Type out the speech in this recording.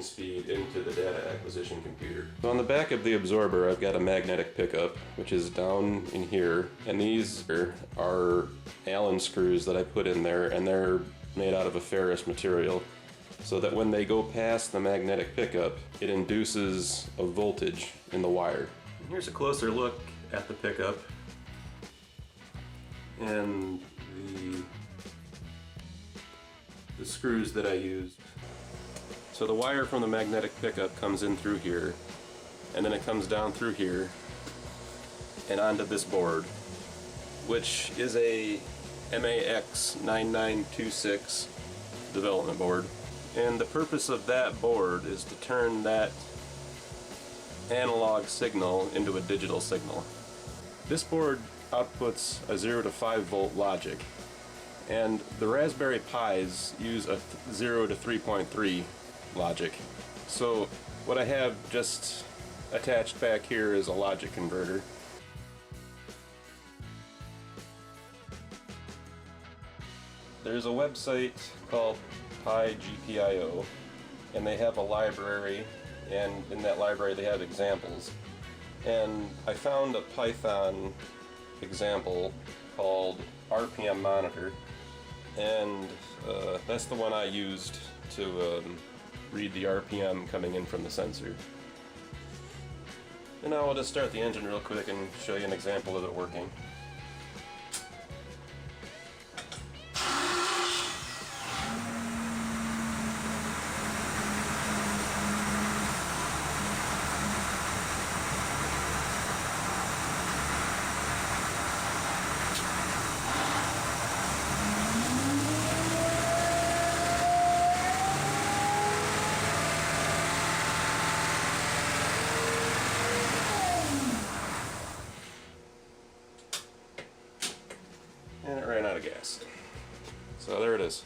transmission speed into the data acquisition computer. So on the back of the absorber, I've got a magnetic pickup, which is down in here, and these are Allen screws that I put in there, and they're made out of a ferrous material, so that when they go past the magnetic pickup, it induces a voltage in the wire. And here's a closer look at the pickup and the screws that I used. So the wire from the magnetic pickup comes in through here, and then it comes down through here and onto this board, which is a MAX 9926 development board. And the purpose of that board is to turn that analog signal into a digital signal. This board outputs a 0 to 5 volt logic, and the Raspberry Pis use a 0 to 3.3 logic. So what I have just attached back here is a logic converter. There's a website called pigpio, and they have a library, and in that library they have examples. And I found a Python example called RPM monitor, and that's the one I used to read the RPM coming in from the sensor. And now I'll just start the engine real quick and show you an example of it working. And it ran out of gas. So there it is.